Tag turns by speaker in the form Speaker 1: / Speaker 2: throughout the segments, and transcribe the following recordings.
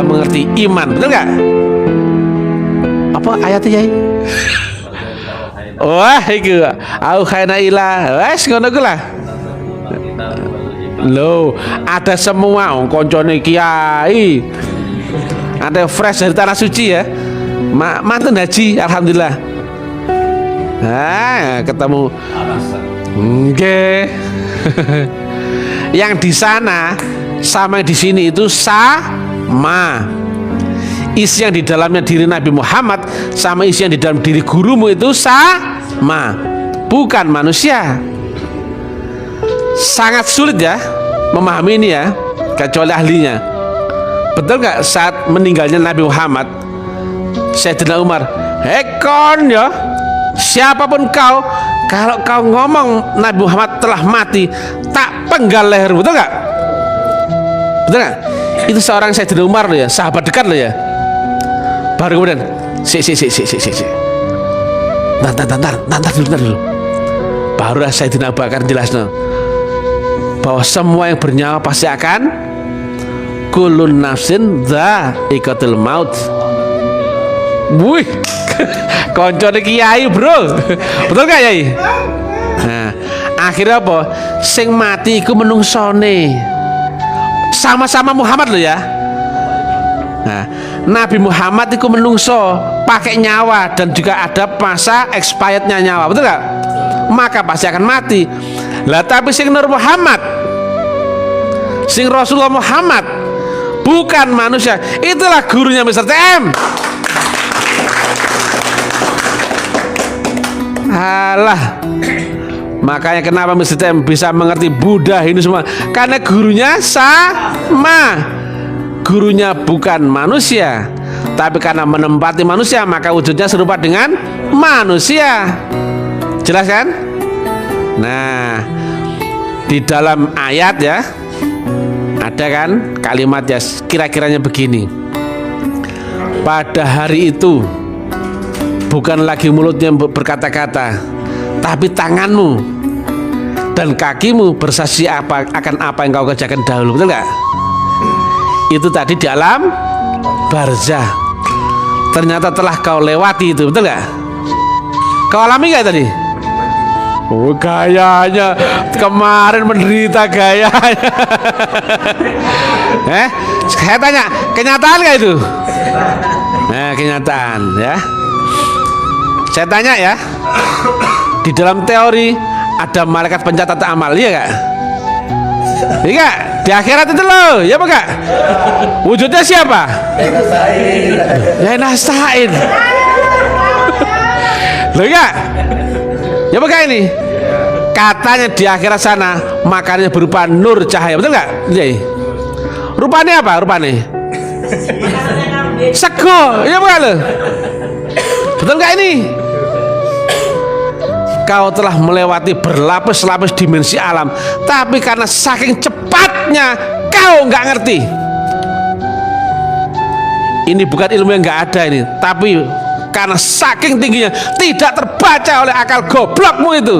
Speaker 1: mengerti iman. Betul nggak? Apa ayatnya ya? Wah, itu au khayna ila. Wes ngono ku lah. Loh, ada semua koncone kiai. Ada fresh dari tanah suci ya. Mantan haji, alhamdulillah. Nah, ketemu. Oke. Yang di sana sama yang di sini itu sama. Isi yang di dalamnya diri Nabi Muhammad sama isi yang di dalam diri gurumu itu sama, bukan manusia. Sangat sulit ya memahami ini ya, kecuali ahlinya. Betul nggak saat meninggalnya Nabi Muhammad, Sayyidina Umar, hekon ya, siapapun kau, kalau kau ngomong Nabi Muhammad telah mati, tak penggal leher. Betul nggak? Betul nggak? Itu seorang Sayyidina Umar loh ya, sahabat dekat loh ya. Baru kemudian Nanti dulu. Baru Sayyidina Abu Bakar jelasno bahwa semua yang bernyawa pasti akan kulun nafsin dha'iqatul maut. Wih, koncone kiai bro, betul gak Yai? Nah, akhirnya apa? Sing mati iku menungsone sama-sama Muhammad loh ya. Nah, Nabi Muhammad itu menungso pakai nyawa dan juga ada masa expirednya nyawa, betul gak? Maka pasti akan mati. Lah tapi sing Nur Muhammad, sing Rasulullah Muhammad bukan manusia, itulah gurunya Mr. TM. Alah, makanya kenapa Mr. TM bisa mengerti Buddha ini semua, karena gurunya sama. Gurunya bukan manusia, tapi karena menempati manusia maka wujudnya serupa dengan manusia. Jelas kan? Nah, di dalam ayat ya ada kan kalimat ya kira-kiranya begini. Pada hari itu bukan lagi mulutnya berkata-kata, tapi tanganmu dan kakimu bersaksi akan apa yang kau kerjakan dahulu. Betul nggak? Itu tadi di alam barzah. Ternyata telah kau lewati itu, betul gak? Kau alami gak tadi? Oh, gayanya kemarin menderita gayanya. Saya tanya, kenyataan gak itu? Nah, kenyataan ya. Saya tanya ya, di dalam teori ada malaikat pencatat amal, iya gak? Iya gak? Di akhirat itu loh, ya apa gak? Wujudnya siapa? Ya nasta'in. Loh ya? Ya apa gak ini? Katanya di akhirat sana makannya berupa nur cahaya, betul gak? Iya. Rupanya apa? Rupanya sego, ya apa gak lo? Betul gak ini? Kau telah melewati berlapis-lapis dimensi alam, tapi karena saking cepatnya kau nggak ngerti. Ini bukan ilmu yang nggak ada ini, tapi karena saking tingginya tidak terbaca oleh akal goblokmu itu.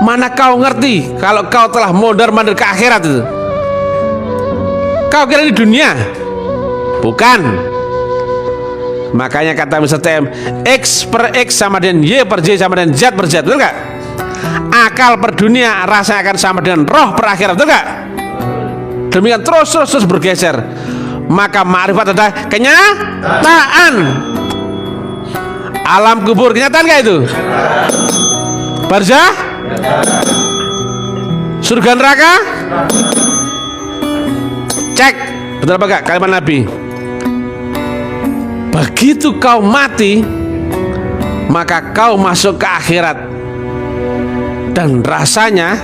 Speaker 1: Mana kau ngerti kalau kau telah mondar-mandir ke akhirat itu? Kau kira di dunia? Bukan. Makanya kata Mr. TM, X per X sama dengan Y per Y sama dengan Z per Z, betul gak? Akal per dunia rasanya akan sama dengan roh per akhirat, betul gak? Demikian terus bergeser. Maka ma'rifat adalah kenyataan. Alam kubur kenyataan gak itu? Barzah? Surga neraka? Cek, betul apa gak kalimat Nabi? Begitu kau mati, maka kau masuk ke akhirat, dan rasanya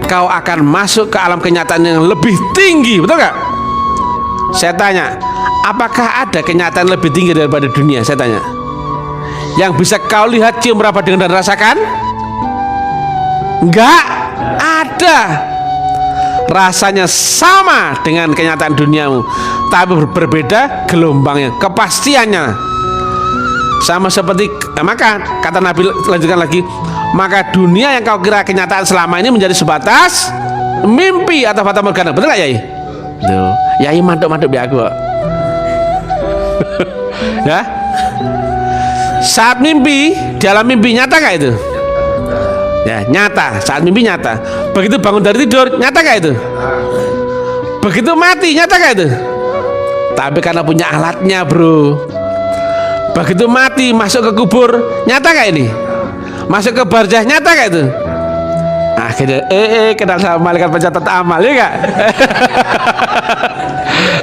Speaker 1: kau akan masuk ke alam kenyataan yang lebih tinggi, betul gak? Saya tanya, apakah ada kenyataan lebih tinggi daripada dunia? Saya tanya, yang bisa kau lihat, cium, raba, dengar dan rasakan? Enggak ada. Rasanya sama dengan kenyataan duniamu, tapi berbeda gelombangnya, kepastiannya. Sama seperti maka kata Nabi, lanjutkan lagi, maka dunia yang kau kira kenyataan selama ini menjadi sebatas mimpi atau fata morgana. Betul nggak Yai? Tuh, Yai mantuk-mantuk biar aku. Ya, saat mimpi, dalam mimpi nyata nggak itu? Ya, nyata. Saat mimpi nyata. Begitu bangun dari tidur, nyata nggak itu? Begitu mati, nyata nggak itu? Tapi karena punya alatnya, bro. Begitu mati, masuk ke kubur, nyata nggak ini? Masuk ke barzah, nyata nggak itu? Akhirnya, kenal sama malaikat pencatat amal, ya nggak?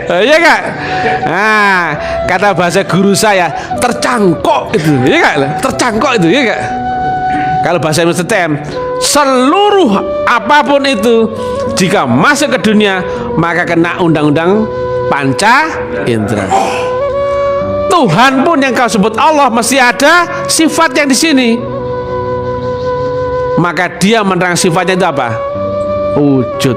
Speaker 1: Iya nggak? Nah, kata bahasa guru saya, tercangkok itu, ya nggak? Tercangkok itu, ya nggak? Kalau bahasa STM, seluruh apapun itu jika masuk ke dunia maka kena undang-undang panca indera. Tuhan pun yang kau sebut Allah mesti ada sifat yang di sini. Maka dia menerang sifatnya itu apa? Wujud.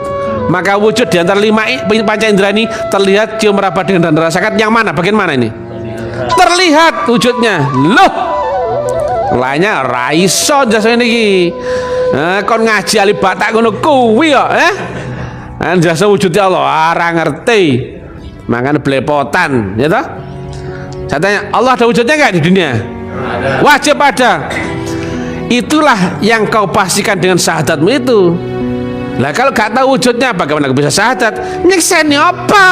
Speaker 1: Maka wujud di antara 5 panca indera ini terlihat, cium, meraba, dengar, dan rasakan. Yang mana? Bagian mana ini? Terlihat wujudnya. Loh, lainnya raiso jasa ini. Kon ngaji ali batak ngono kuwi ya, jasa wujudnya Allah ora ngerti. Makanya belepotan, ya toh? Saya tanya, Allah ada wujudnya enggak di dunia? Ada. Wajib ada. Itulah yang kau pastikan dengan syahadatmu itu. Lah kalau gak tahu wujudnya, bagaimana bisa syahadat? Nyekseni apa?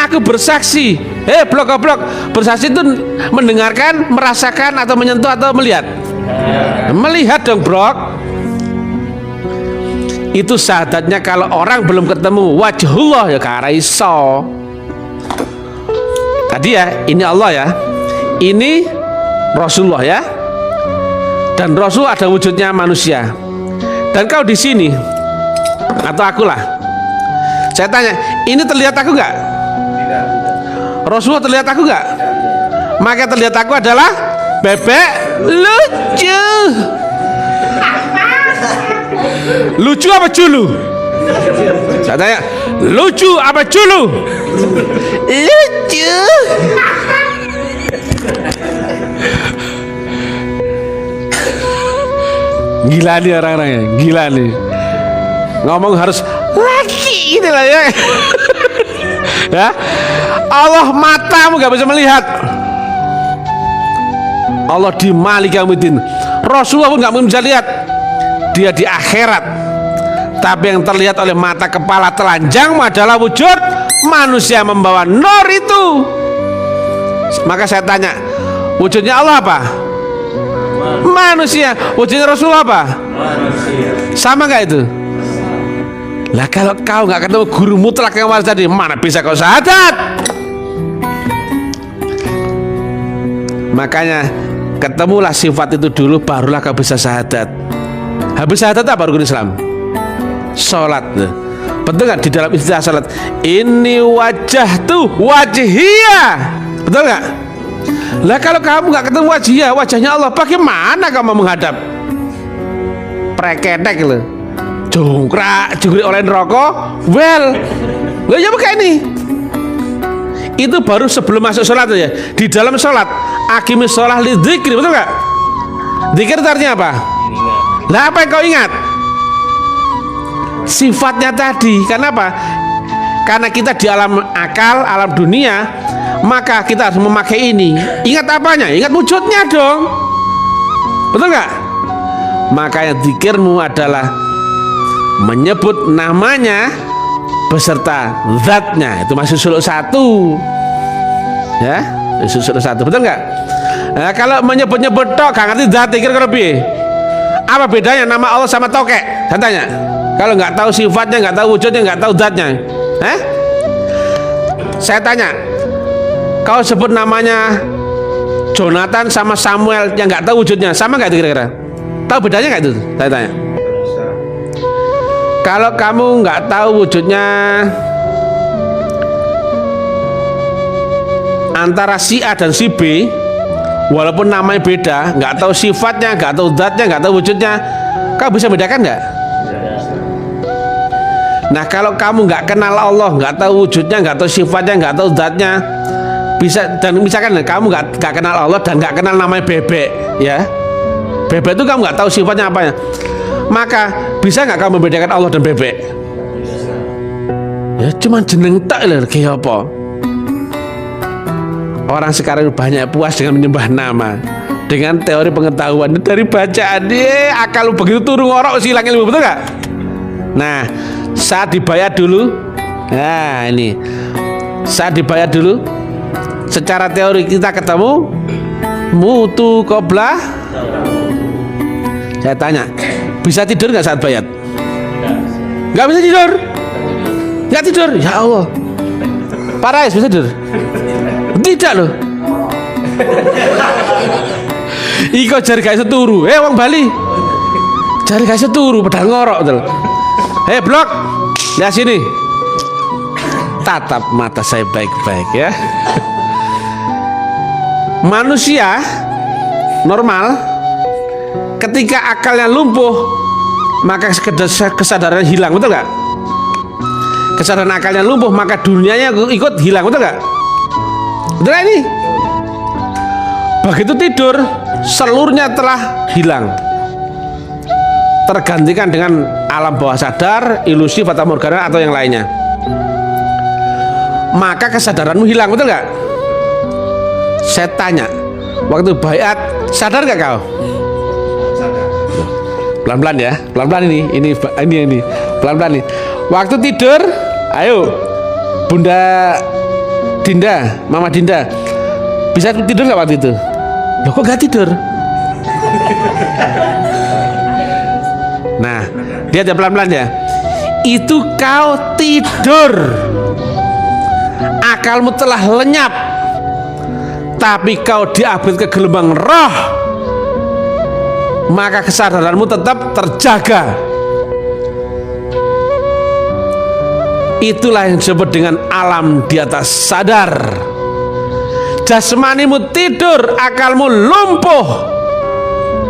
Speaker 1: Aku bersaksi. Blok-blok. Bersaksi itu mendengarkan, merasakan, atau menyentuh, atau melihat? Melihat dong, brok. Itu syahadatnya kalau orang belum ketemu wajhullah ya karaiso. Tadi ya, ini Allah ya. Ini Rasulullah ya. Dan Rasul ada wujudnya manusia. Dan kau di sini atau akulah. Saya tanya, ini terlihat aku enggak? Rasulullah terlihat aku enggak? Maka terlihat aku adalah bebek lucu. Lucu apa culu? Saya tanya, lucu apa culu? Lucu. Gila nih orang-orangnya, gila nih. Ngomong harus laki gitu lah ya. Ya, Allah matamu gak bisa melihat. Allah di Malik Yaumiddin. Rasulullah pun gak bisa lihat. Dia di akhirat. Tapi yang terlihat oleh mata kepala telanjang adalah wujud manusia membawa nur itu. Maka saya tanya, wujudnya Allah apa? Manusia. Wujudnya Rasulullah apa? Manusia. Sama gak itu? Lah kalau kau nggak ketemu guru mutlak yang waras tadi, mana bisa kau syahadat? Makanya ketemulah sifat itu dulu, barulah kau bisa syahadat. Habis syahadat apa rukun Islam? Sholat. Betul nggak di dalam istilah sholat? Ini wajah tuh wajhiyah. Betul nggak? Lah kalau kamu nggak ketemu wajhiyah, wajahnya Allah, bagaimana kamu menghadap? Preketek loh. Jongkrak juga oleh neraka. Well, lo ya pakai ini. Itu baru sebelum masuk sholat ya. Di dalam sholat, aqimis sholah li dzikri, betul nggak? Dzikir itu artinya apa? Lah apa yang kau ingat? Sifatnya tadi. Kenapa? Karena kita di alam akal, alam dunia, maka kita harus memakai ini. Ingat apanya? Ingat wujudnya dong. Betul nggak? Makanya dzikirmu adalah menyebut namanya beserta zatnya. Itu masih suluk 1 ya, suluk 1, betul nggak? Nah, kalau menyebut-nyebut tok gak ngerti zat, kira lebih apa bedanya nama Allah sama tokek? Saya tanya, kalau nggak tahu sifatnya, nggak tahu wujudnya, nggak tahu zatnya, saya tanya, kau sebut namanya Jonathan sama Samuel yang nggak tahu wujudnya, sama nggak itu kira-kira? Tahu bedanya nggak itu? Saya tanya. Kalau kamu nggak tahu wujudnya antara si A dan si B, walaupun namanya beda, nggak tahu sifatnya, nggak tahu zatnya, nggak tahu wujudnya, kamu bisa bedakan nggak? Nah kalau kamu nggak kenal Allah, nggak tahu wujudnya, nggak tahu sifatnya, nggak tahu zatnya, bisa, dan misalkan kamu nggak kenal Allah dan nggak kenal namanya bebek, ya, bebek itu kamu nggak tahu sifatnya apanya, Maka bisa nggak kamu membedakan Allah dan bebek? Ya cuma jeneng tak lho, kayak apa? Orang sekarang banyak puas dengan menyembah nama, dengan teori pengetahuan dari bacaan. Akal begitu turun ngorok silang ilmu, betul nggak? Nah, saat dibayar dulu. Nah ini, saat dibayar dulu, secara teori kita ketemu mutu qoblah. Saya tanya, bisa tidur nggak saat bayat? Nggak bisa tidur. Nggak tidur, ya Allah. Pak Rais bisa tidur? Tidak loh. Iko jari gak iso turu. Wong Bali jari gak iso turu padahal ngorok tuh. Blok, lihat sini. Tatap mata saya baik-baik ya. Manusia normal ketika akalnya lumpuh maka kesadaran hilang, betul gak? Kesadaran akalnya lumpuh maka dunianya ikut hilang, betul gak? Betul gak ini? Begitu tidur seluruhnya telah hilang, tergantikan dengan alam bawah sadar, ilusi, fata morgana atau yang lainnya. Maka kesadaranmu hilang, betul gak? Saya tanya, waktu bayat sadar gak kau? Pelan-pelan ya, pelan-pelan ini pelan-pelan nih. Waktu tidur, ayo Bunda Dinda, Mama Dinda, bisa tidur gak waktu itu? Loh kok gak tidur? Nah, lihat ya pelan-pelan ya. Itu kau tidur, akalmu telah lenyap, tapi kau diambil ke gelombang roh, maka kesadaranmu tetap terjaga. Itulah yang disebut dengan alam di atas sadar. Jasmanimu tidur, akalmu lumpuh,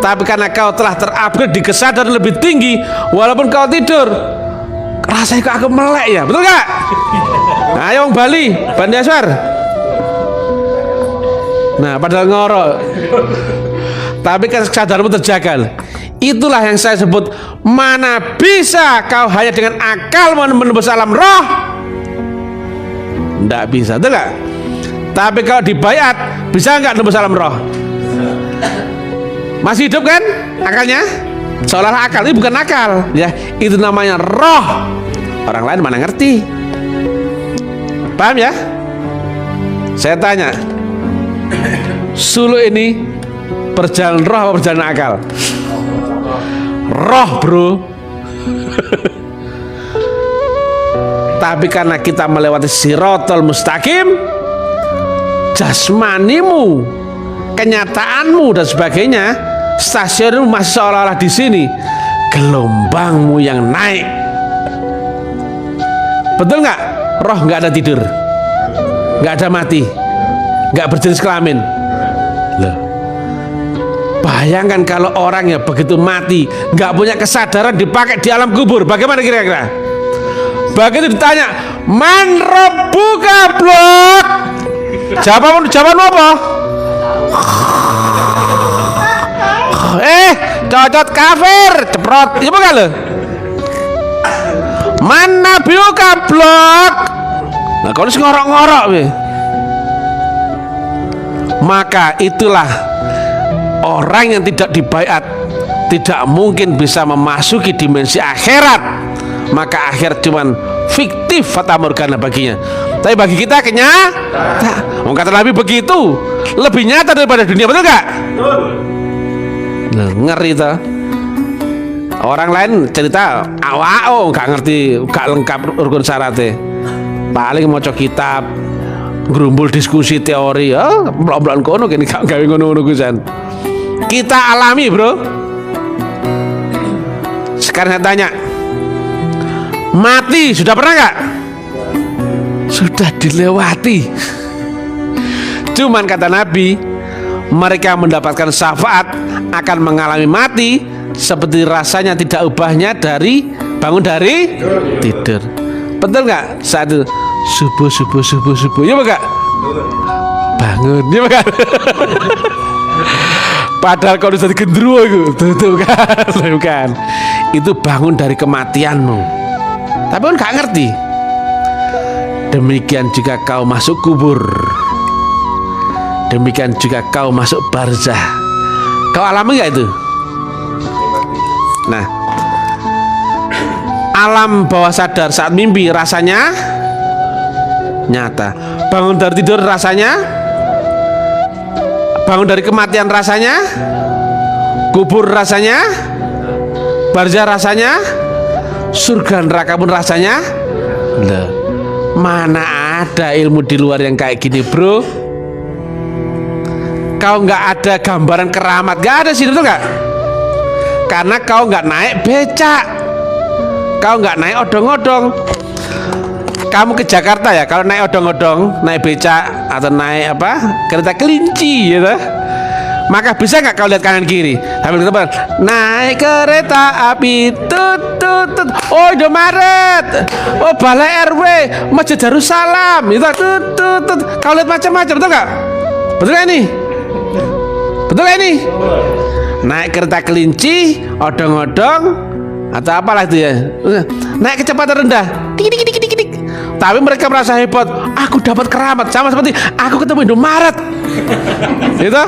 Speaker 1: tapi karena kau telah terupgrade di kesadaran lebih tinggi, walaupun kau tidur, rasanya kok aku melek ya, betul gak? Nah, ayo Bali, Bandi Aswar. Nah, padahal ngorok, tapi kan kesadaranmu terjaga. Itulah yang saya sebut, mana bisa kau hanya dengan akal menembus alam roh? Tidak bisa, betul gak? Tapi kalau dibayat, bisa nggak nembus alam roh? Masih hidup kan akalnya? Seolah akal, ini bukan akal ya, itu namanya roh. Orang lain mana ngerti. Paham ya? Saya tanya, Sulu ini perjalanan roh apa perjalanan akal? Roh bro. Tapi karena kita melewati Sirotol Mustaqim, jasmanimu, kenyataanmu dan sebagainya, stasiunmu masih seolah-olah di sini, gelombangmu yang naik. Betul nggak? Roh nggak ada tidur, nggak ada mati, nggak berjenis kelamin. Loh, bayangkan kalau orang ya begitu mati nggak punya kesadaran dipakai di alam kubur, bagaimana kira-kira? Begitu ditanya, man rabbuka blok, jawabanmu apa? Cocot kafir, ceprot, iya bukan lo? Man nabiuka blok. Nah kalau ngorok-ngorok be. Maka itulah orang yang tidak dibaiat tidak mungkin bisa memasuki dimensi akhirat. Maka akhir cuman fiktif, fata morgana baginya. Tapi bagi kita kenyataan. Kata Nabi begitu, lebih nyata daripada dunia, betul gak? Nah, ngeri tuh. Orang lain cerita awao gak ngerti, gak lengkap rukun syaratnya. Paling mau kitab, gerumbul diskusi teori, belum kono gini gak gawe ngono kusan. Kita alami bro. Sekarang saya tanya, mati sudah pernah gak? Sudah dilewati. Cuman kata Nabi, mereka mendapatkan syafaat akan mengalami mati seperti rasanya tidak ubahnya dari bangun dari tidur. Betul nggak? Saat itu subuh, ya enggak? Bangun, ya enggak? Padahal kalau sudah gendruwo itu, tuh kan, bukan. itu bangun dari kematianmu. Tapi kan gak ngerti. Demikian juga kau masuk kubur. Demikian juga kau masuk barzah. Kau alami gak itu? Nah, alam bawah sadar saat mimpi rasanya nyata. Bangun dari tidur rasanya, bangun dari kematian rasanya, kubur rasanya, barzah rasanya, surga neraka pun rasanya. Loh, mana ada ilmu di luar yang kayak gini, bro? Kau nggak ada gambaran keramat, nggak ada sih, betul nggak? Karena kau nggak naik becak, kau nggak naik odong-odong. Kamu ke Jakarta ya, kalau naik odong-odong, naik becak atau naik apa kereta kelinci, gitu. Maka bisa nggak kau lihat kanan kiri? Sambil teman, naik kereta api, tut tut tut. Oh Indomaret, oh Balai RW, Masjid Darussalam, itu tut tut tut. Kau lihat macam-macam, betul nggak? Betul nggak ini? Betul nggak ini? Naik kereta kelinci, odong-odong, atau apalah itu ya. Naik kecepatan rendah, dik dik dik dik dik. Tapi mereka merasa hebat. Aku dapat keramat, sama seperti aku ketemu Indomaret. Gitu?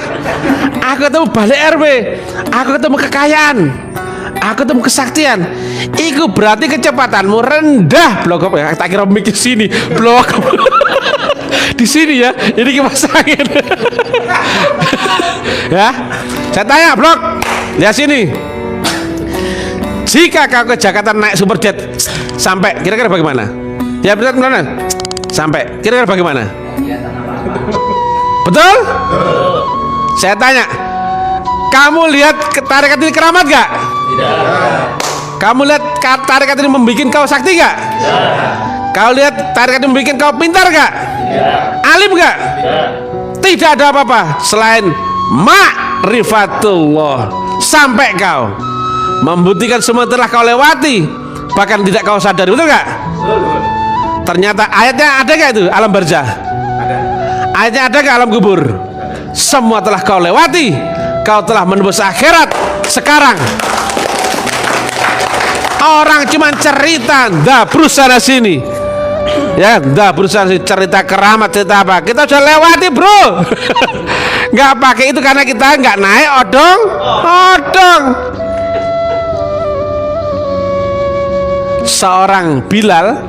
Speaker 1: Aku ketemu Balai RW, aku ketemu kekayaan, aku ketemu kesaktian. Itu berarti kecepatanmu rendah. Blok ya, tak kira mikir sini. Blok di sini ya. Ini kipas angin. Ya, saya tanya blok, lihat sini. Jika kau ke Jakarta naik Superjet sampai, kira-kira bagaimana? Ya betul mana? Sampai, kira-kira bagaimana? Betul? Saya tanya, kamu lihat tarikat ini keramat gak? Tidak. Kamu lihat tarikat ini membuat kau sakti gak? Tidak. Kau lihat tarikat ini membuat kau pintar gak? Tidak. Alim gak? Tidak. Tidak ada apa-apa selain ma'rifatullah. Sampai kau membuktikan semua telah kau lewati, bahkan tidak kau sadari, betul gak? Betul. Ternyata ayatnya ada gak itu alam barzah? Ada. Ayatnya ada gak alam kubur? Ada. Semua telah kau lewati, kau telah menembus akhirat. Sekarang orang cuma cerita, dah berusaha sini, ya, dah berusaha cerita keramat, cerita apa? Kita sudah lewati, bro. Nggak pakai itu karena kita nggak naik odong. Seorang Bilal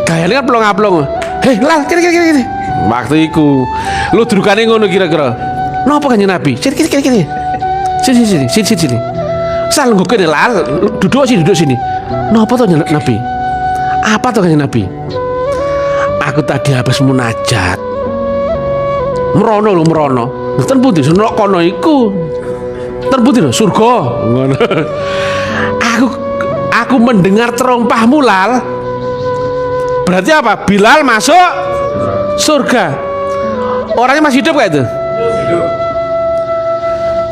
Speaker 1: gayanya kan plong-plong. Hei lah, kira-kira waktu itu lu dudukannya ngono kira-kira. Napa kanjeng Nabi? Sini. Salah ngukene lah, duduk sini. Napa tuh Nabi? Apa tuh kanjeng Nabi? Aku tadi habis munajat. Merono. Ten putih senok kono iku. Ten putih surga. Ngono. Aku mendengar terompahmu Lal. Berarti apa? Bilal masuk surga. Orangnya masih hidup gak itu? Hidup.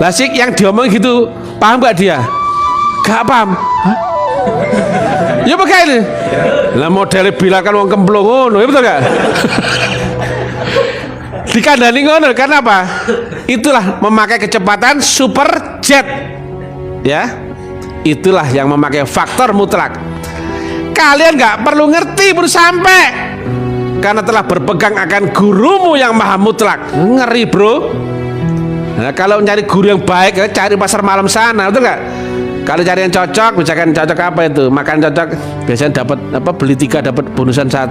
Speaker 1: Lasik yang diomong gitu, paham gak dia? Gak paham. Hah? Ya pakai ini. Lah modelnya Bilal kan wong kemplung ngono, ya betul gak? Dikandani ngono karena apa? Itulah memakai kecepatan superjet. Ya. Itulah yang memakai faktor mutlak. Kalian gak perlu ngerti pun sampai, karena telah berpegang akan gurumu yang maha mutlak. Ngeri bro. Nah, kalau nyari guru yang baik, cari pasar malam sana, betul gak? Kalau cari yang cocok, misalkan cocok apa itu? Makan cocok, biasanya dapat apa? Beli 3 dapat bonusan 1.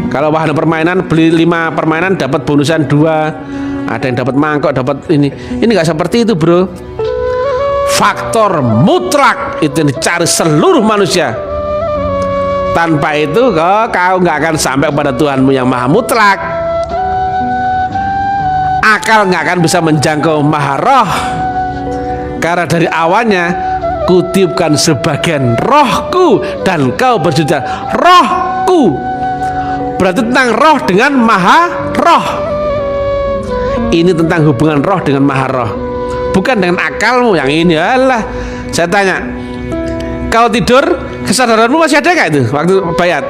Speaker 1: Kalau wahana permainan, beli 5 permainan dapat bonusan 2. Ada yang dapat mangkok, dapat ini. Ini nggak seperti itu bro. Faktor mutlak itu yang dicari seluruh manusia. Tanpa itu kau nggak akan sampai kepada Tuhanmu yang maha mutlak. Akal nggak akan bisa menjangkau maha roh, karena dari awalnya kutiupkan sebagian rohku dan kau bersujud. Rohku berarti tentang roh dengan maha roh. Ini tentang hubungan roh dengan maha roh, bukan dengan akalmu yang ini. Alah, saya tanya, kau tidur, kesadaranmu masih ada gak itu waktu bayat?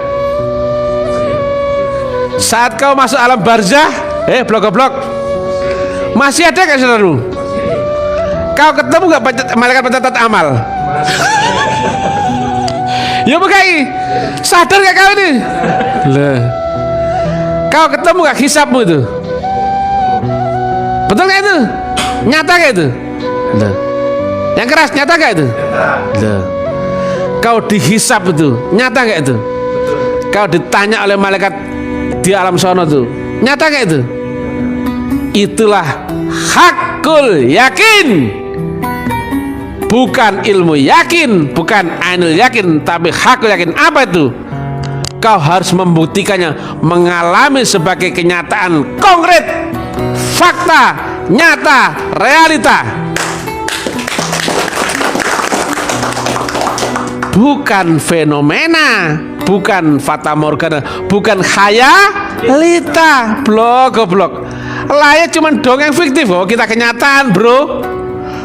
Speaker 1: Saat kau masuk alam barzah, blok-blok, masih ada gak kesadaranmu? Kau ketemu gak malaikat pencatat amal? Ya bukai, sadar gak kau ini? Lah, kau ketemu gak hisabmu itu? Betul gak itu? Nyata gak itu? Lah, yang keras nyata gak itu? Lah, kau dihisab itu, nyata gak itu? Kau ditanya oleh malaikat di alam sono itu, nyata gak itu? Itulah hakul yakin. Bukan ilmu yakin, bukan ainul yakin, tapi hakul yakin. Apa itu? Kau harus membuktikannya, mengalami sebagai kenyataan konkret, fakta, nyata, realita. Bukan fenomena, bukan fata morgana, bukan khayalita. Blok. Layak cuman dongeng fiktif. Oh, kita kenyataan, bro.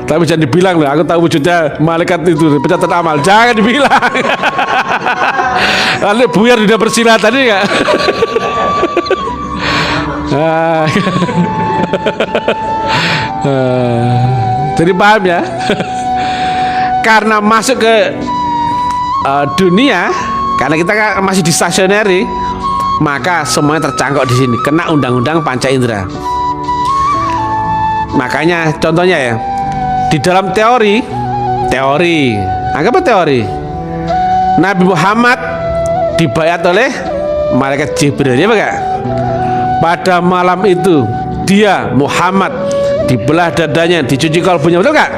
Speaker 1: Tapi jangan dibilang loh, aku tahu wujudnya malaikat itu pencatat amal. Jangan dibilang. Lalu buyar sudah bersilat tadi nggak? Jadi paham ya? Karena masuk ke dunia, karena kita masih di stasioneri, maka semuanya tercangkok di sini, kena undang-undang panca indera. Makanya contohnya ya, di dalam teori, anggap teori, Nabi Muhammad dibayat oleh malaikat Jibril, ya enggak? Pada malam itu dia Muhammad dibelah dadanya, dicuci kalbunya, betul enggak?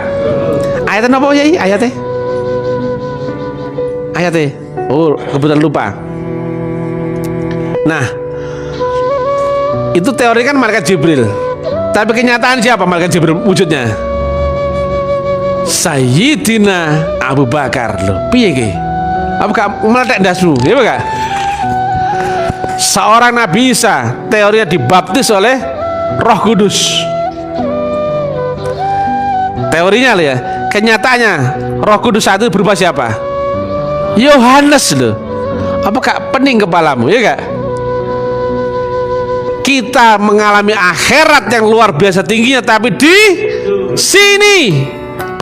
Speaker 1: Ayatnya apa ya? Ayatnya? Oh, kebetulan lupa. Nah, itu teori kan malaikat Jibril. Tapi kenyataan siapa malaikat Jibril wujudnya? Sayyidina Abu Bakar. Loh, piye ki? Apa meledak dasmu? Ya enggak? Seorang Nabi Isa teorinya dibaptis oleh Roh Kudus. Teorinya loh ya. Kenyataannya Roh Kudus satu berupa siapa? Yohanes loh. Apakah pening kepalamu? Ya enggak? Kita mengalami akhirat yang luar biasa tingginya, tapi di sini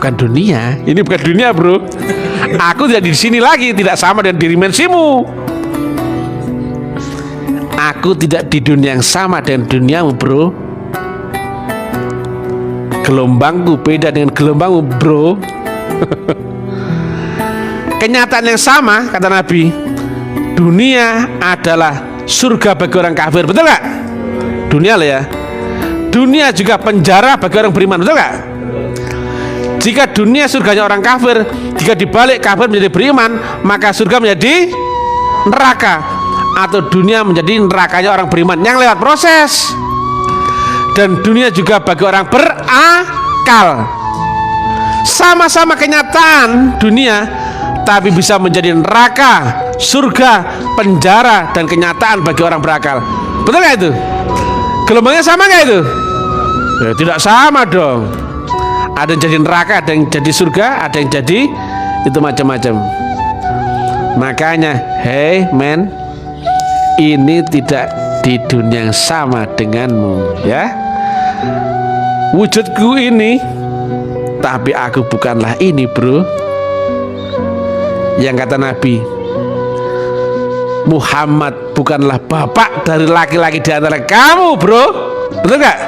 Speaker 1: bukan dunia. Ini bukan dunia, bro. Aku tidak di sini lagi, tidak sama dengan dimensimu. Aku tidak di dunia yang sama dengan duniamu, bro. Gelombangku beda dengan gelombangmu, bro. Kenyataan yang sama, kata Nabi, dunia adalah surga bagi orang kafir, betul nggak? Dunia lah ya. Dunia juga penjara bagi orang beriman, betul nggak? Jika dunia surganya orang kafir, jika dibalik kafir menjadi beriman, maka surga menjadi neraka, atau dunia menjadi nerakanya orang beriman yang lewat proses. Dan dunia juga bagi orang berakal. Sama-sama kenyataan dunia, tapi bisa menjadi neraka, surga, penjara, dan kenyataan bagi orang berakal. Betul nggak itu? Gelombangnya sama nggak itu? Ya, tidak sama dong. Ada yang jadi neraka, ada yang jadi surga, ada yang jadi itu macam-macam. Makanya, hey man, ini tidak di dunia yang sama denganmu, ya. Wujudku ini, tapi aku bukanlah ini, bro. Yang kata Nabi, Muhammad bukanlah bapak dari laki-laki di antara kamu, bro. Betul gak?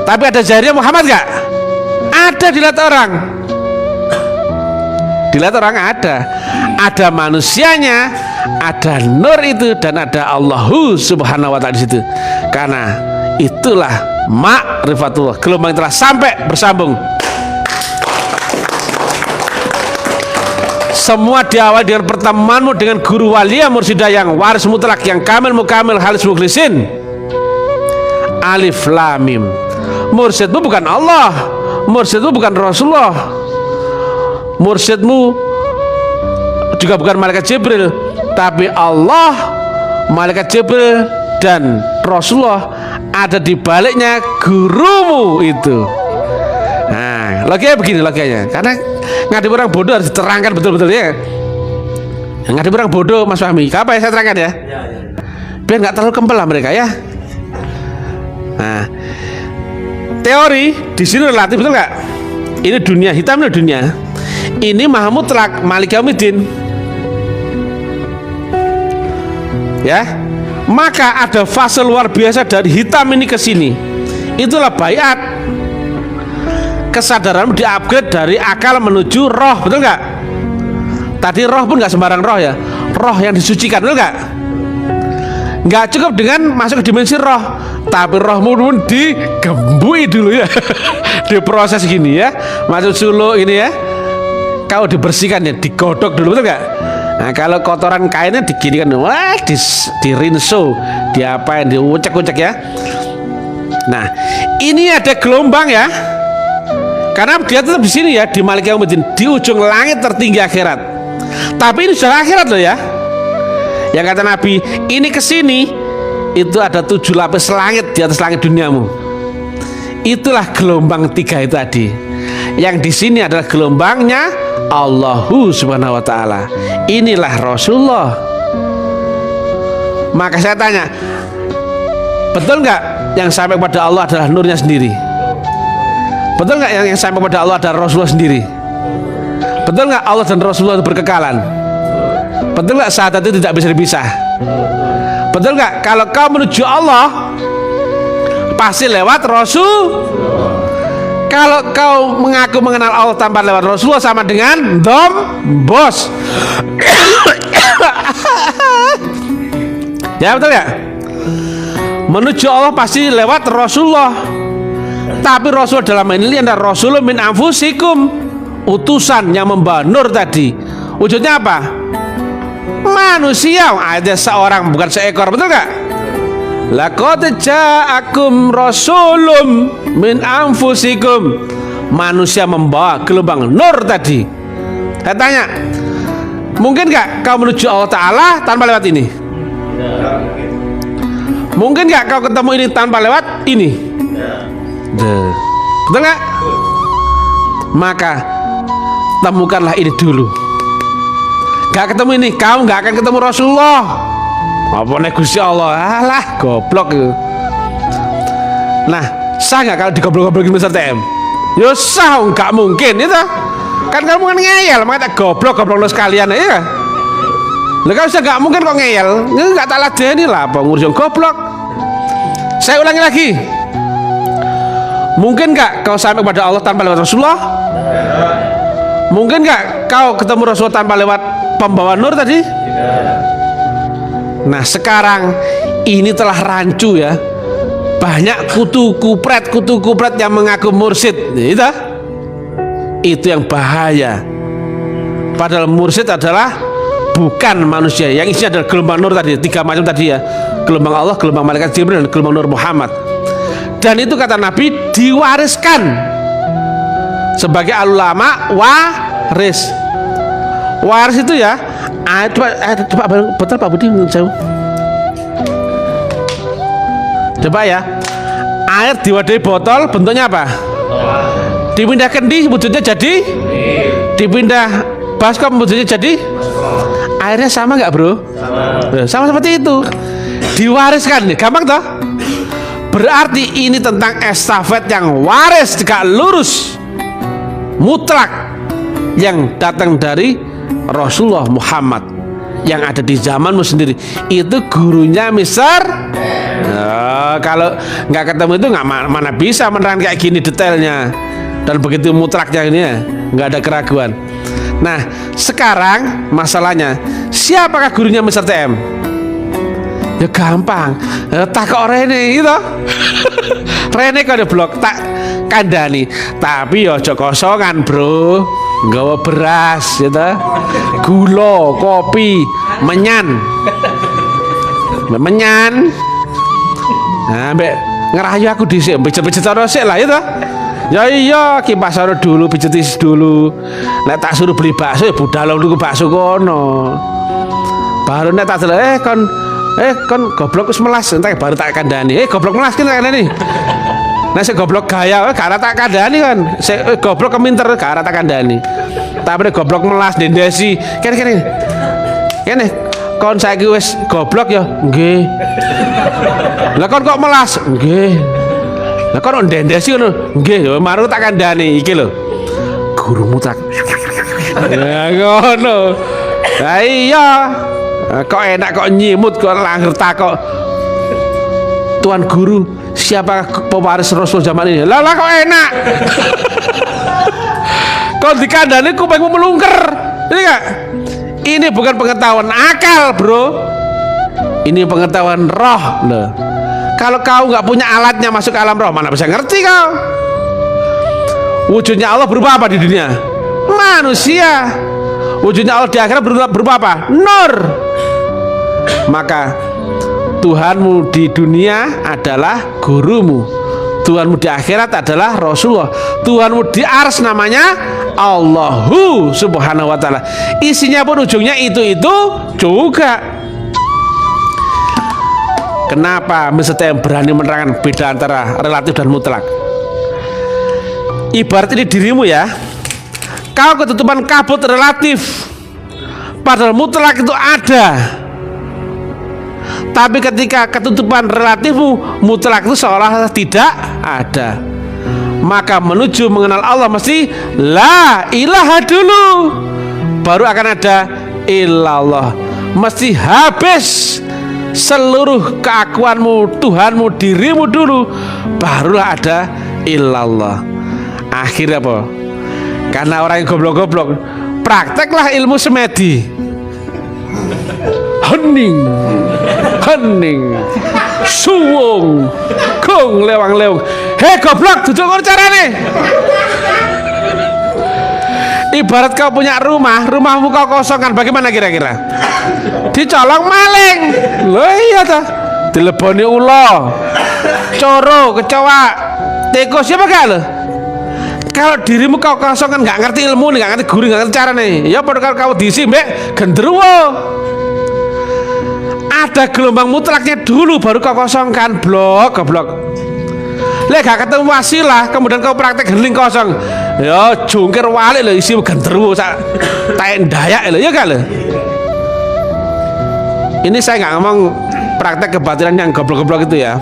Speaker 1: Tapi ada jarinya Muhammad gak? Ada dilihat orang. Dilihat orang ada. Ada manusianya, ada nur itu, dan ada Allahu subhanahu wa ta'ala di situ. Karena itulah ma'rifatullah, gelombang telah sampai bersambung. Semua diawali dengan pertemuanmu dengan guru walia mursidah yang waris mutlak, yang kamil mukamil halis mukhlisin. Alif lam mim. Mursyidmu bukan Allah, mursyidmu bukan Rasulullah, mursyidmu juga bukan malaikat Jibril, tapi Allah, malaikat Jibril, dan Rasulullah ada di baliknya gurumu itu. Nah, logikanya begini logikanya. Karena ngadepi orang bodoh harus diterangkan betul-betul ya. Ngadepi orang bodoh, Mas Fahmi, apa ya saya terangkan ya? Biar nggak terlalu kempel lah mereka ya. Nah, teori di sini relatif, betul nggak? Ini dunia hitam, ini dunia. ini maha mutlak, Malik Yaumiddin. Ya, maka ada fase luar biasa dari hitam ini ke sini. Itulah baiat. Kesadaran di-upgrade dari akal menuju roh, betul nggak? Tadi roh pun nggak sembarang roh ya, roh yang disucikan, betul nggak? Nggak cukup dengan masuk ke dimensi roh, tapi rohmu pun digembui dulu ya. Diproses gini ya, masuk suluk ini ya, kau dibersihkan ya, digodok dulu, betul nggak? Nah kalau kotoran kainnya diginikan, wah dirinso, diapain, diucek-ucek ya. Nah ini ada gelombang ya, karena dia tetap di sini ya, di Malik Yaumiddin, di ujung langit tertinggi akhirat. Tapi ini sudah akhirat loh ya. Yang kata Nabi, ini kesini itu ada 7 lapis langit di atas langit duniamu. Itulah gelombang 3 itu tadi. Yang di sini adalah gelombangnya Allahu Subhanahu wa Ta'ala. Inilah Rasulullah. Maka saya tanya, betul nggak yang sampai kepada Allah adalah nurnya sendiri? Betul nggak yang sampai kepada Allah adalah Rasulullah sendiri? Betul nggak Allah dan Rasulullah itu berkekalan? Betul nggak saat itu tidak bisa dipisah? Betul nggak kalau kau menuju Allah pasti lewat Rasul? Kalau kau mengaku mengenal Allah tanpa lewat Rasulullah sama dengan bos. Ya betul ya? Menuju Allah pasti lewat Rasulullah. Tapi Rasul dalam ini adalah Rasul min anfusikum, utusan yang membawa nur tadi. Wujudnya apa? Manusia, ada seorang bukan seekor, betul gak? Laqad ja'akum rasulun min anfusikum, manusia membawa gelombang nur tadi. Saya tanya, mungkin gak kau menuju Allah Ta'ala tanpa lewat ini? Mungkin gak kau ketemu ini tanpa lewat ini? Betul gak? Maka temukanlah ini dulu. Gak ketemu ini, kamu gak akan ketemu Rasulullah. Apa nih Gusti Allah? Alah, goblok itu. Nah, sah gak kalau digoblok-goblokin Mr. TM? Ya sah, gak mungkin itu. Kan kamu kan ngeyel, makanya goblok lo sekalian ya. Lah kalau sudah gak mungkin kok ngeyel, gak tak ladeni lah, apa ngurus yang goblok. Saya ulangi lagi. Mungkin gak kau sampai kepada Allah tanpa lewat Rasulullah? Mungkin gak kau ketemu Rasulullah tanpa lewat pembawa nur tadi? Nah sekarang ini telah rancu ya. Banyak kutu kupret yang mengaku mursyid. Itu yang bahaya. Padahal mursyid adalah bukan manusia. Yang isinya adalah gelombang nur tadi, 3 macam tadi ya. Gelombang Allah, gelombang malaikat Jibril, dan gelombang nur Muhammad. Dan itu kata Nabi diwariskan sebagai ulama waris. Waris itu ya, coba betul Pak Budi jauh. Coba ya, air diwadahi botol bentuknya apa? Dipindah kendi wujudnya jadi, dipindah baskom wujudnya jadi, airnya sama nggak bro? Sama seperti itu. Diwariskan, gampang toh? Berarti ini tentang estafet yang waris tegak lurus mutlak yang datang dari Rasulullah Muhammad yang ada di zamanmu sendiri. Itu gurunya Mister. Kalau nggak ketemu itu nggak mana bisa menerangkan kayak gini detailnya dan begitu mutlaknya ini ya, nggak ada keraguan. Nah sekarang masalahnya siapakah gurunya Mister TM? Ya gampang, tak kok Rene gitu. Rene kok ada blok tak kandani, tapi ya ojo kosongan bro, nggawa beras gitu, gula, kopi, menyan. Nah, mbak ngerayu aku dhisik, pijet-pijet ora sik lah itu. Ya iya, kipas ora dulu, pijetis dulu. Nek tak suruh beli bakso ya budal dulu bakso kono. Baru nek tak kon goblok wis melas, entek baru tak kandhani. Goblok melas ki tak kandhani. Nek sik goblok gaya gak tak kandhani kan. Sik goblok keminter gak tak kandhani. Tapi nek goblok melas ndendesi, kene. Kene kon saiki wis goblok ya, nggih. Lah kon kok melas? Nggih. Lah kon ndendesi ngono, nggih. Maru tak kandhani iki lho. Gurumu tak Ya ngono. Lah iya. Kok enak kok nyimut kok langgar takok. Tuan guru, siapa pewaris Rasul zaman ini? Lah kok enak. Kok dikandani kupingmu melungker. Ini enggak? Ini bukan pengetahuan akal, bro. Ini pengetahuan roh loh. Kalau kau nggak punya alatnya masuk ke alam roh, mana bisa ngerti kau? Wujudnya Allah berupa apa di dunia? Manusia. Wujudnya Allah di akhirat berupa apa? Nur. Maka Tuhanmu di dunia adalah gurumu, Tuhanmu di akhirat adalah Rasulullah, Tuhanmu di ars namanya Allahu subhanahu wa ta'ala. Isinya pun ujungnya itu juga. Kenapa Mr. T berani menerangkan beda antara relatif dan mutlak? Ibarat ini dirimu ya, kau ketutupan kabut relatif, padahal mutlak itu ada. Tapi ketika ketutupan relatifmu, mutlak itu seolah tidak ada. Maka menuju mengenal Allah mesti la ilaha dulu, baru akan ada illallah. Mesti habis seluruh keakuanmu, Tuhanmu, dirimu dulu, barulah ada illallah. Akhirnya apa? Karena orang yang goblok-goblok, prakteklah ilmu semedi. Hening, suwung, kong lewang-lewang. Hei goblok, duduk ngono carane. Ibarat kau punya rumahmu kau kosongkan, bagaimana kira-kira? Dicolong maling. Loh iya ta. Dileboni ula, coro, kecoa, tikus, siapa gak lo? Kalau dirimu kau kosongkan, nggak ngerti ilmu, nggak ngerti guru, nggak ngerti cara nih. Ya pada kau diisi mbek genderuwo. Ada gelombang mutlaknya dulu, baru kau kosongkan. Goblok. Lek gak ketemu wasilah, kemudian kau praktek hening kosong. Ya jungkir walik lho, isi genderuwo sak taek dayak lho, ya gak lho. Ini saya nggak ngomong praktek kebatilan yang goblok-goblok itu ya.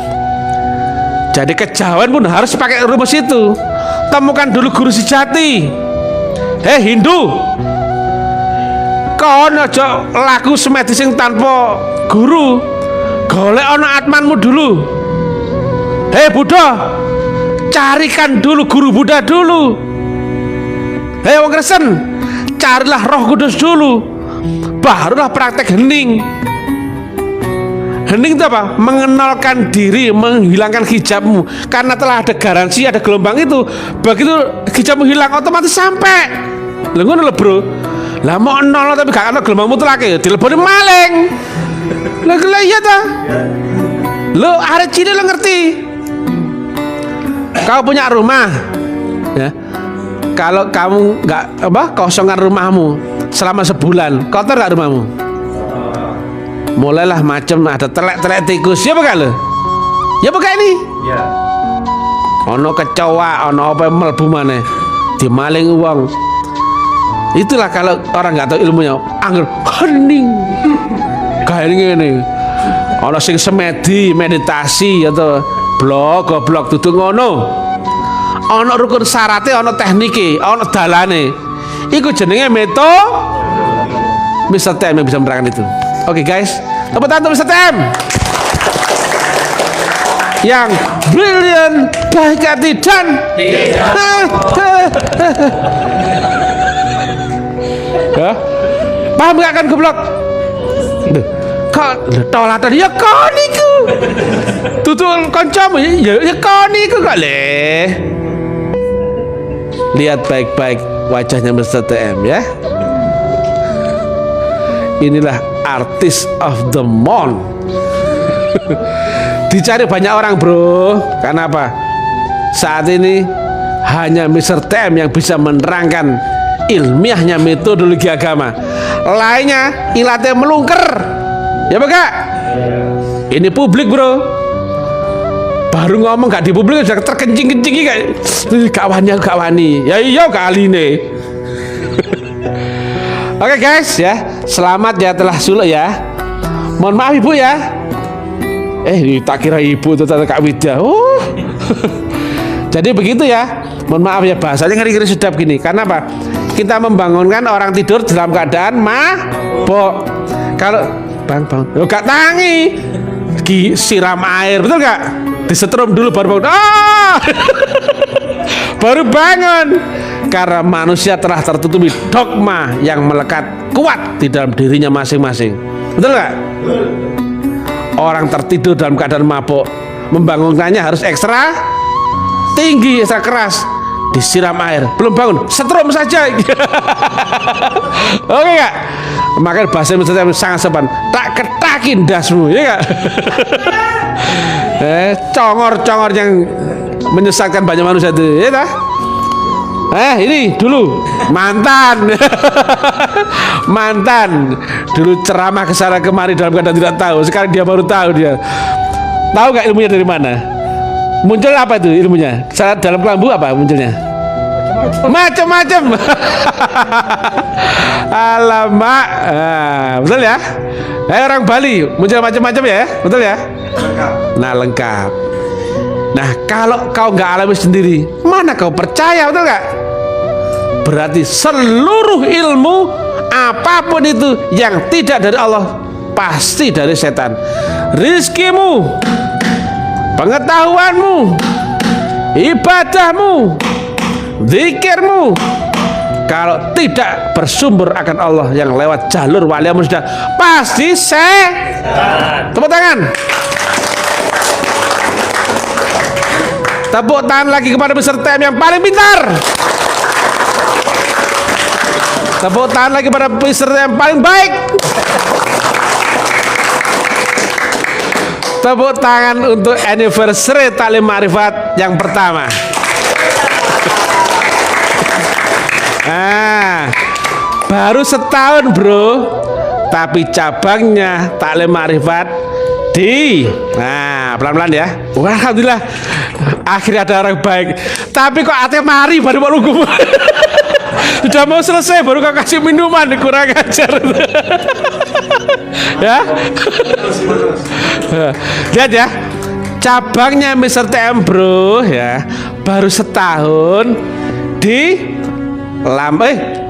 Speaker 1: Jadi kejauhan pun harus pakai rumus itu. Temukan dulu guru sejati. Hei Hindu, kau aja laku semedi sing tanpa guru. Golek ono atmanmu dulu. Hei Buddha, carikan dulu guru Buddha dulu. Hei wong Kristen, carilah Roh Kudus dulu, barulah praktek hening. Hening itu apa? Mengenalkan diri, menghilangkan hijabmu. Karena telah ada garansi, ada gelombang itu. Begitu hijabmu hilang, otomatis sampai. Lha ngono lho, Bro. Lah mau nol tapi gak ada gelombang mutlak ya, dileboni maling. Lah iya ta? Lo arek cilik lo ngerti. Kau punya rumah, ya. Kalau kamu nggak kosongkan rumahmu selama sebulan, kotor nggak rumahmu? Mulailah macam ada telek-telek tikus, ya bukan lo? Ya bukan ini? Ya. Ono kecoa, ono apa melbu mana? Dimaling uang. Itulah kalau orang nggak tahu ilmunya, angger hening, kayak ini. Ono sing semedi, meditasi atau goblok duduk ngono. Ono rukun syaratnya, ono teknike, ono dalane. Iku jenenge Mr. T yang bisa menerangkan itu. Oke guys, tepuk tangan untuk Mr. T yang brilliant, baik hati dan ya, paham gak kan goblok? Kok tolatan ya kau niku tutul kancamu ya kau niku kok le. Lihat baik-baik wajahnya Mr. TM ya. Inilah artis of the month. Dicari banyak orang, bro. Karena apa? Saat ini hanya Mr. TM yang bisa menerangkan ilmiahnya metodologi agama. Lainnya ilatnya melungker. Ya Pak? Ini publik, bro. Baru ngomong gak di publik sudah terkencing-kencing gak wani. Ya iya kali ini. Oke guys ya, selamat ya telah suluk ya. Mohon maaf ibu ya. Tak kira ibu itu Kak Widya. Jadi begitu ya. Mohon maaf ya bahasanya ngeri-ngeri sedap gini. Karena apa? kita membangunkan orang tidur dalam keadaan mabok. Kalau bang, lo gak tangi, siram air, betul gak? Disetrum dulu baru bangun. Baru bangun. Karena manusia telah tertutupi dogma yang melekat kuat di dalam dirinya masing-masing. Betul gak? Orang tertidur dalam keadaan mabok, membangunkannya harus ekstra tinggi, ekstra keras. Disiram air, belum bangun, setrum saja. Oke gak? Makanya bahasa Indonesia sangat sopan. Tak ketakin dasmu, ya gak? Congor-congor yang menyesatkan banyak manusia itu, ya tak? Ini dulu mantan. Mantan dulu ceramah kesana kemari dalam keadaan tidak tahu. Sekarang dia baru tahu dia. Tahu gak ilmunya dari mana? Muncul apa itu ilmunya? Saat dalam kelambu apa munculnya? Macam-macam. Alamak. Betul ya? Orang Bali muncul macam-macam ya? Betul ya? Nah, lengkap. Nah, kalau kau nggak alami sendiri, mana kau percaya, betul nggak? Berarti seluruh ilmu apapun itu yang tidak dari Allah pasti dari setan. Rizkimu, pengetahuanmu, ibadahmu, zikirmu, kalau tidak bersumber akan Allah yang lewat jalur wali sudah pasti setan. Tepuk tangan. Tepuk tangan lagi kepada peserta yang paling pintar. Tepuk tangan lagi kepada peserta yang paling baik. Tepuk tangan untuk anniversary Taklim Ma'rifat yang pertama. Baru setahun bro, tapi cabangnya Taklim Ma'rifat pelan-pelan ya. Wah, alhamdulillah akhirnya ada orang baik. Tapi kok ate mari baru mau lugu. Sudah mau selesai baru kau kasih minuman, kurang ajar. Ya. Lihat ya, cabangnya Mr. TM bro ya, baru setahun di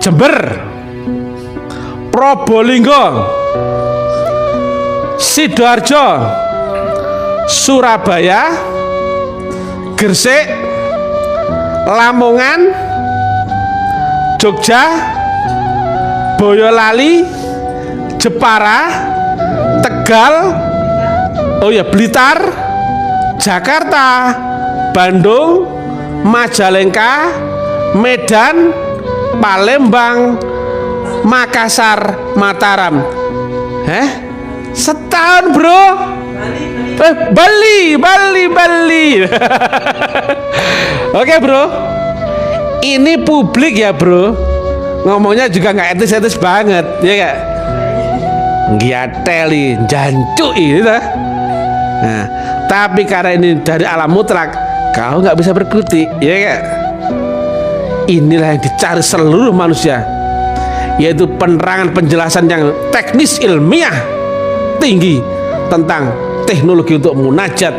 Speaker 1: Jember, Probolinggo, Sidoarjo, Surabaya, Gresik, Lamongan, Jogja, Boyolali, Jepara, Tegal, Blitar, Jakarta, Bandung, Majalengka, Medan, Palembang, Makassar, Mataram. Setahun bro. Bali. Oke bro, ini publik ya bro, ngomongnya juga nggak etis banget, ya gak? Ngiateli, jancui gitu. Nah, tapi karena ini dari alam mutlak, kau nggak bisa berkutik, ya gak? Inilah yang dicari seluruh manusia, yaitu penerangan penjelasan yang teknis ilmiah tinggi tentang teknologi untuk munajat,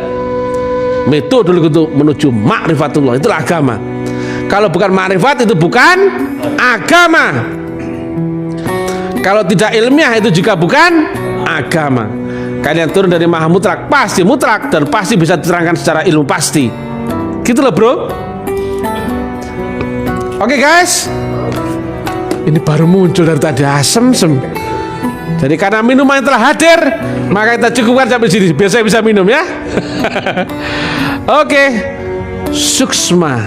Speaker 1: metodologi untuk menuju ma'rifatullah. Itulah agama. Kalau bukan ma'rifat itu bukan agama. Kalau tidak ilmiah itu juga bukan agama. Kalian turun dari maha mutlak pasti mutlak dan pasti bisa diterangkan secara ilmu pasti. Gitu loh bro. Oke guys, ini baru muncul dari tadi asem-sem. Jadi karena minuman telah hadir, maka kita cukupkan sampai sini. Biasanya bisa minum ya. Oke, suksma,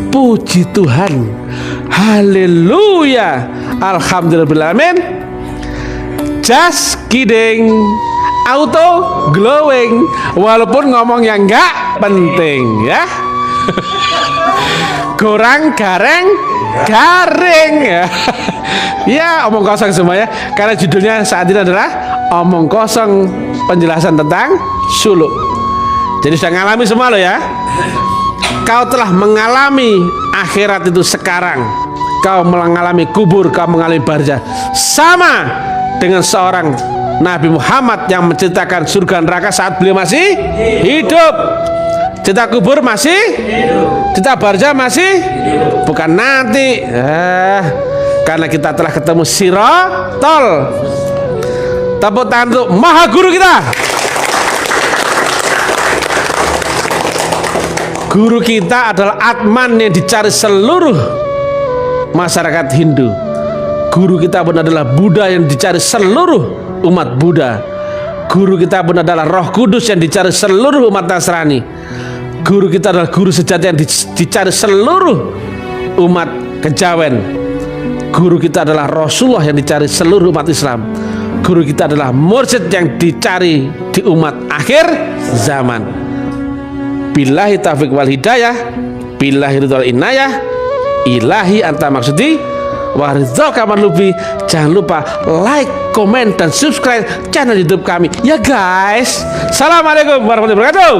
Speaker 1: puji Tuhan, haleluya, alhamdulillahirrahmanirrahim. Just kidding, auto glowing, walaupun ngomong yang enggak penting ya. Kurang garing ya. Ya, omong kosong semuanya. Karena judulnya saat ini adalah omong kosong penjelasan tentang suluk. Jadi sudah ngalami semua lo ya. Kau telah mengalami akhirat itu sekarang. Kau mengalami kubur, kau mengalami barzah. Sama dengan seorang Nabi Muhammad yang menceritakan surga neraka saat beliau masih hidup. Cita kubur masih hidup. Cita barza masih hidup. Bukan nanti. Karena kita telah ketemu Sirotol. Tepuk tangan untuk Maha Guru kita. Guru kita adalah Atman yang dicari seluruh masyarakat Hindu. Guru kita pun adalah Buddha yang dicari seluruh umat Buddha. Guru kita pun adalah Roh Kudus yang dicari seluruh umat Nasrani. Guru kita adalah guru sejati yang dicari seluruh umat Kejawen. Guru kita adalah Rasulullah yang dicari seluruh umat Islam. Guru kita adalah mursyid yang dicari di umat akhir zaman. Billahi taufiq wal hidayah, billahi ridwal inayah, ilahi anta maksudi wa ridza kaman lubi. Jangan lupa like, komen, dan subscribe channel YouTube kami ya guys. Assalamualaikum warahmatullahi wabarakatuh.